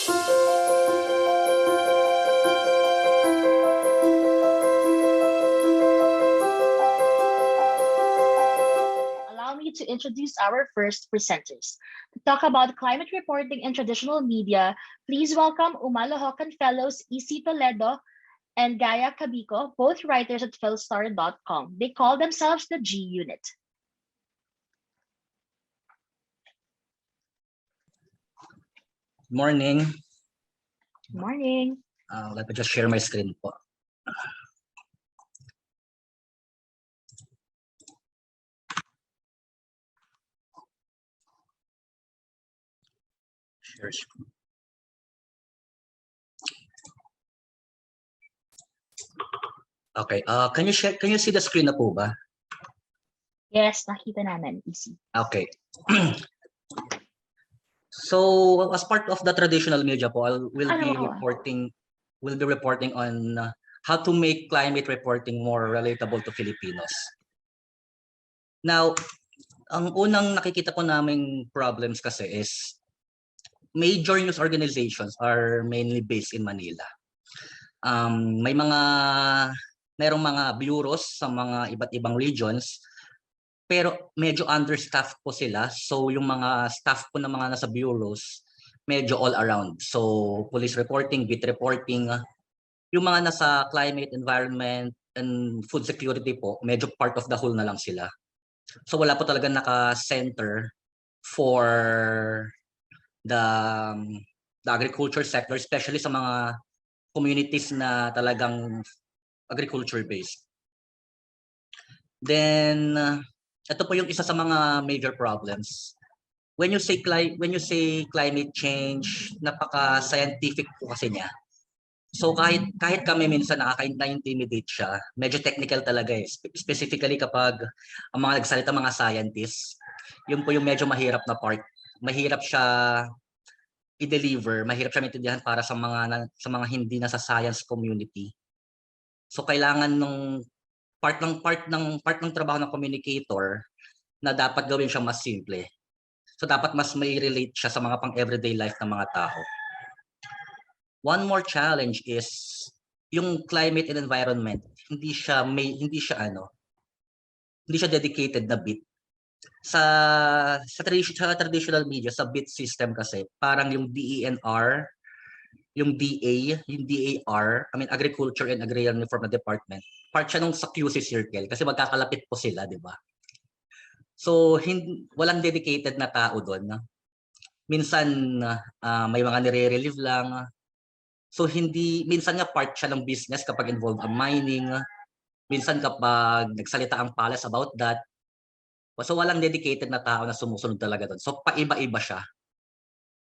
Allow me to introduce our first presenters. To talk about climate reporting in traditional media, please welcome Umalohokan Fellows EC Toledo and Gaia Cabico, both writers at philstar.com. They call themselves the G Unit. Morning. Morning. Let me just share my screen po. Share screen. Okay. Can you see the screen na po ba? Yes, nakita namin. Easy. Okay. So as part of the traditional media po, we'll be reporting on how to make climate reporting more relatable to Filipinos. Now, ang unang nakikita po naming problems kasi is major news organizations are mainly based in Manila. Merong mga bureaus sa mga iba't ibang regions, pero medyo understaffed po sila. So yung mga staff po ng mga nasa bureaus, medyo all around. So police reporting, beat reporting, yung mga nasa climate, environment, and food security po, medyo part of the whole na lang sila. So wala po talaga naka-center for the agriculture sector, especially sa mga communities na talagang agriculture-based. Then, ito po yung isa sa mga major problems. When you say climate change, napaka-scientific po kasi niya. So kahit kami minsan na-intimidate siya, medyo technical talaga eh. Specifically kapag ang mga nagsalita mga scientists, yun po yung medyo mahirap na part. Mahirap siya i-deliver, mahirap siya maintindihan para sa mga hindi nasa science community. So kailangan nung part ng trabaho ng communicator na dapat gawin siya mas simple. So dapat mas may relate siya sa mga pang-everyday life ng mga tao. One more challenge is yung climate and environment. Hindi siya dedicated na bit. Sa traditional media, sa bit system kasi, parang yung DENR, yung DA, yung DAR, Agriculture and Agrarian Reform Department, part siya nung sa QC circle kasi magkakalapit po sila, di ba? So, walang dedicated na tao doon. Minsan, may mga nire-relieve lang. So, minsan nga part siya ng business kapag involved ang mining. Minsan kapag nagsalita ang palace about that. So, walang dedicated na tao na sumusunod talaga doon. So, paiba-iba siya.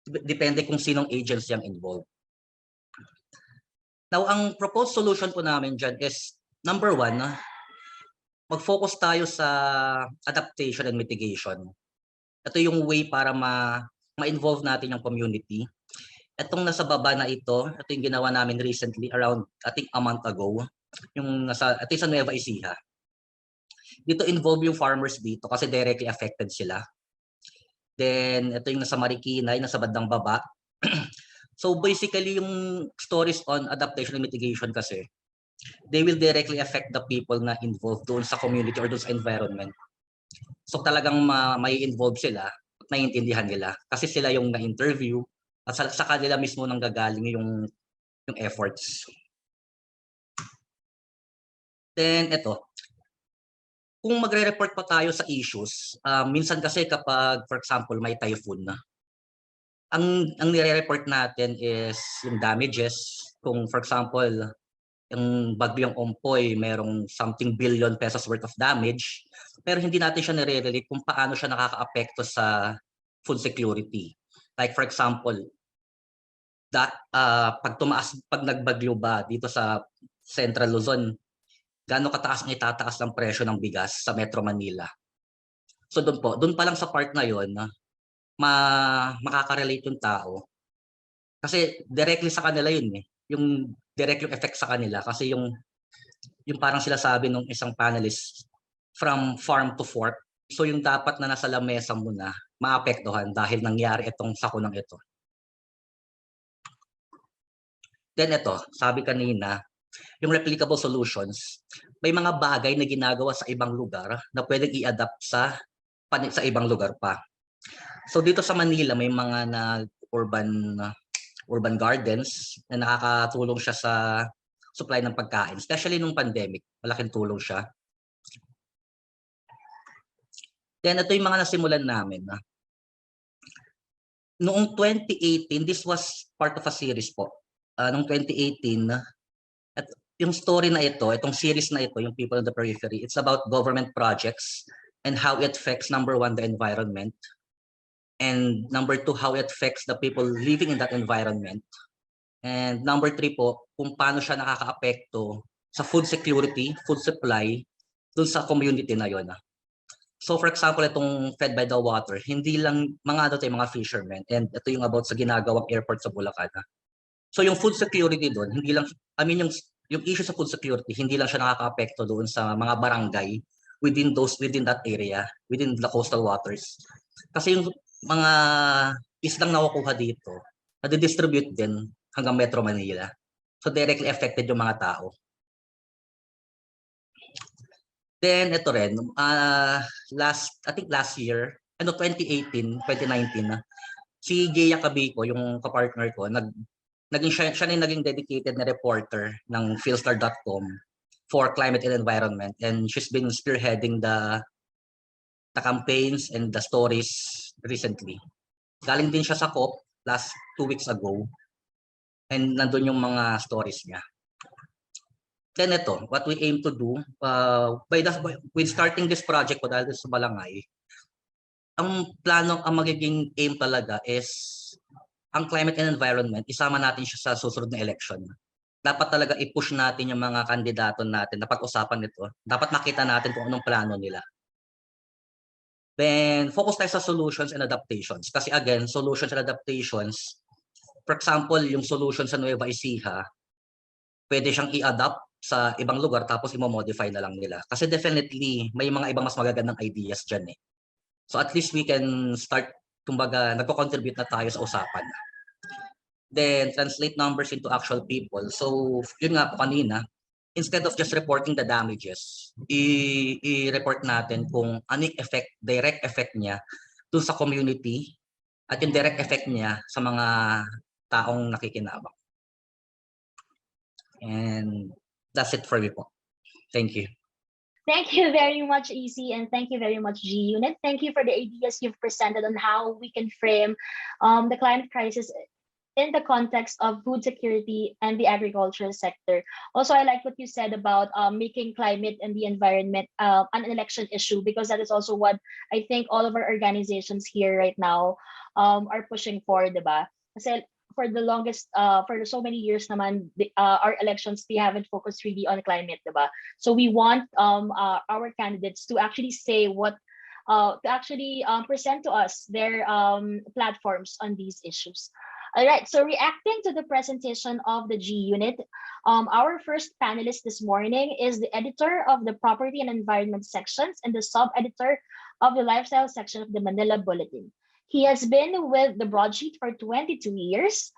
Depende kung sinong agency ang involved. Now, ang proposed solution po namin dyan is, number one, mag-focus tayo sa adaptation and mitigation. Ito yung way para ma-involve natin yung community. Itong nasa baba na ito yung ginawa namin recently, around, I think, a month ago. Ito sa Nueva Ecija. Dito involve yung farmers dito kasi directly affected sila. Then, ito yung nasa Marikina, yung nasa bandang baba. So basically, yung stories on adaptation and mitigation kasi, they will directly affect the people na involved doon sa community or doon sa environment. So talagang may involve sila at naiintindihan nila kasi sila yung na-interview at sa kanila mismo nang gagaling yung efforts. Then ito, kung magre-report pa tayo sa issues, minsan kasi kapag, for example, may typhoon na, ang nire-report natin is yung damages. Kung for example, yung bagyong Ompoy, merong something billion pesos worth of damage, pero hindi natin siya nire-relate kung paano siya nakaka-apekto sa food security. Like for example, pag nagbagyo ba dito sa Central Luzon, gaano kataas ang itataas ng presyo ng bigas sa Metro Manila. So doon pa lang sa part na yon, makaka-relate yung tao. Kasi directly sa kanila yun eh. Yung direct yung effect sa kanila kasi yung parang sila sabi nung isang panelist, from farm to fork. So yung dapat na nasa lamesa mo na maapektuhan dahil nangyari itong sakunang ito. Then ito, sabi kanina, yung replicable solutions, may mga bagay na ginagawa sa ibang lugar na pwedeng i-adapt sa ibang lugar pa. So dito sa Manila, may mga urban gardens na nakakatulong siya sa supply ng pagkain. Especially nung pandemic, malaking tulong siya. Then ito yung mga nasimulan namin. Noong 2018, this was part of a series po. Noong 2018, at yung story na ito, itong series na ito, yung People on the Periphery, it's about government projects and how it affects, number one, the environment. And number two, how it affects the people living in that environment. And number three po, kung paano siya nakakaapekto sa food security, food supply, dun sa community na yon. So for example, itong Fed by the Water, hindi lang mga mga fishermen, and ito yung about sa ginagawang airport sa Bulacan. So yung food security doon, hindi lang, yung issue sa food security, hindi lang siya nakakaapekto doon sa mga barangay within that area, within the coastal waters. Kasi yung mga islang nakukuha dito, nadidistribute din hanggang Metro Manila. So directly affected yung mga tao. Then ito rin, I think last year, 2018, 2019, si Gia Cabico, yung kapartner ko, siya na yung naging dedicated na reporter ng philstar.com for climate and environment, and she's been spearheading the campaigns and the stories recently. Galing din siya sa COP last 2 weeks ago, and nandun yung mga stories niya. Then ito, what we aim to do, with starting this project ko dahil sa Balangay, ang magiging aim talaga is ang climate and environment, isama natin siya sa susunod na election. Dapat talaga i-push natin yung mga kandidato natin na pag-usapan nito. Dapat makita natin kung anong plano nila. Then, focus tayo sa solutions and adaptations. Kasi again, solutions and adaptations, for example, yung solution sa Nueva Ecija, pwede siyang i-adapt sa ibang lugar tapos i-modify na lang nila. Kasi definitely, may mga ibang mas magagandang ideas dyan eh. So at least we can start, kumbaga, nagko-contribute na tayo sa usapan. Then, translate numbers into actual people. So, yun nga po kanina, instead of just reporting the damages, i-report natin kung ano yung direct effect niya dun sa community at yung direct effect niya sa mga taong nakikinabang. And that's it for me po. Thank you. Thank you very much, EC, and thank you very much, G Unit. Thank you for the ideas you've presented on how we can frame the climate crisis in the context of food security and the agricultural sector. Also, I like what you said about making climate and the environment an election issue, because that is also what I think all of our organizations here right now are pushing for, diba? Kasi for the longest, for so many years naman, our elections, they haven't focused really on climate, diba? So we want our candidates to actually say what, to actually present to us their platforms on these issues. All right, so reacting to the presentation of the G Unit, our first panelist this morning is the editor of the Property and Environment sections and the sub-editor of the Lifestyle section of the Manila Bulletin. He has been with the broadsheet for 22 years,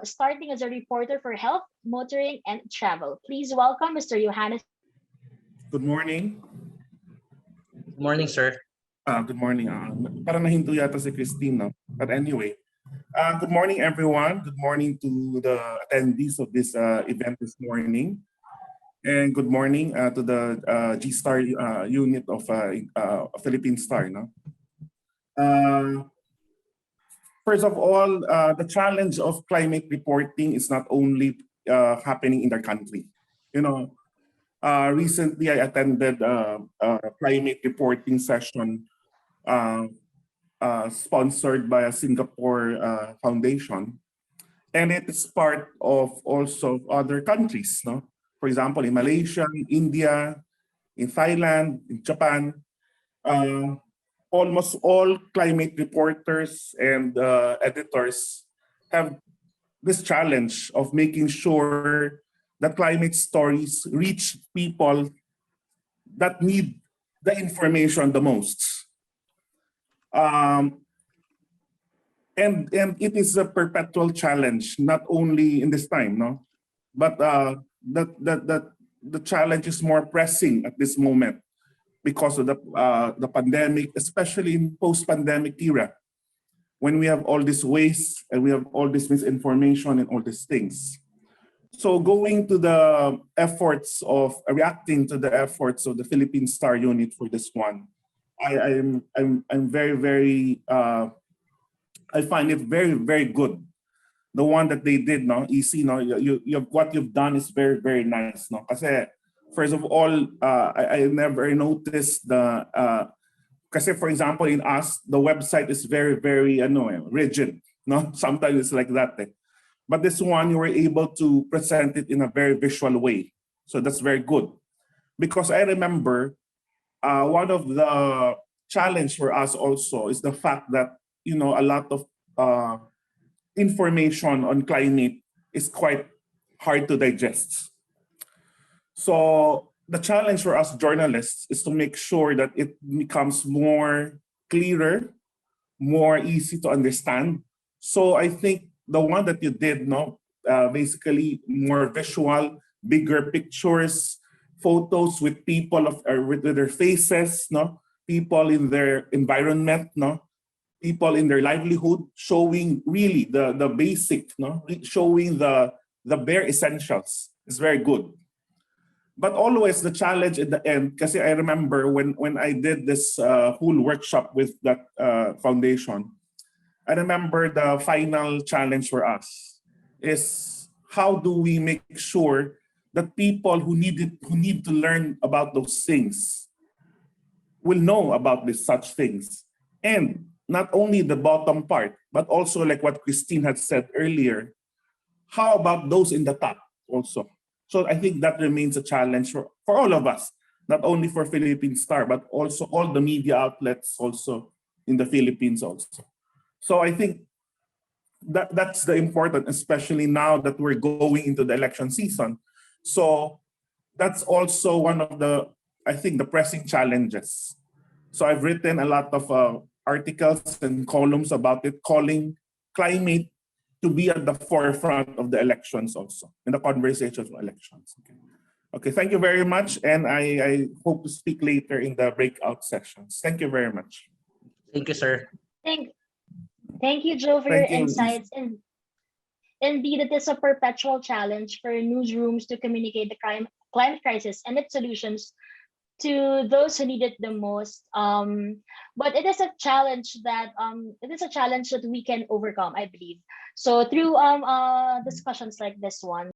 starting as a reporter for health, motoring, and travel. Please welcome Mr. Johannes. Good morning. Good morning, sir. Good morning. Parang nahinto yata si Christine, no? But anyway, good morning, everyone. Good morning to the attendees of this event this morning. And good morning to the G-Star unit of Philippine Star. No? First of all, the challenge of climate reporting is not only happening in our country. You know, recently I attended a climate reporting session sponsored by a Singapore foundation, and it is part of also other countries. No, for example, in Malaysia, in India, in Thailand, in Japan. Almost all climate reporters and editors have this challenge of making sure that climate stories reach people that need the information the most. And and it is a perpetual challenge, not only in this time, no, but that the challenge is more pressing at this moment because of the pandemic, especially in post-pandemic era, when we have all this waste and we have all this misinformation and all these things. So going to the efforts of reacting to the efforts of the Philippine Star Unit for this one, I'm very I find it very good. The one that they did, no, easy, no, you what you've done is very nice, no. Kasi first of all, I never noticed the kasi for example in us the website is very rigid, no. Sometimes it's like that. But this one, you were able to present it in a very visual way. So that's very good. Because I remember one of the challenge for us also is the fact that, you know, a lot of information on climate is quite hard to digest. So the challenge for us journalists is to make sure that it becomes more clearer, more easy to understand. So I think the one that you did, no, basically more visual, bigger pictures, photos with people with their faces, no, people in their environment, no, people in their livelihood, showing really the basic, no, showing the bare essentials is very good. But always the challenge at the end, because I remember when I did this whole workshop with that foundation, I remember the final challenge for us is how do we make sure that people who need to learn about those things will know about such things. And not only the bottom part, but also like what Christine had said earlier, how about those in the top also? So I think that remains a challenge for all of us, not only for Philippine Star, but also all the media outlets also in the Philippines also. So I think that's the important, especially now that we're going into the election season. So that's also one of the, I think, the pressing challenges. So I've written a lot of articles and columns about it, calling climate to be at the forefront of the elections also, in the conversations of elections. Okay, thank you very much. And I hope to speak later in the breakout sessions. Thank you very much. Thank you, sir. Thank you, Joe, for your Thank you. insights. And indeed, it is a perpetual challenge for newsrooms to communicate the climate crisis and its solutions to those who need it the most. But it is a challenge that we can overcome, I believe. So through discussions like this one.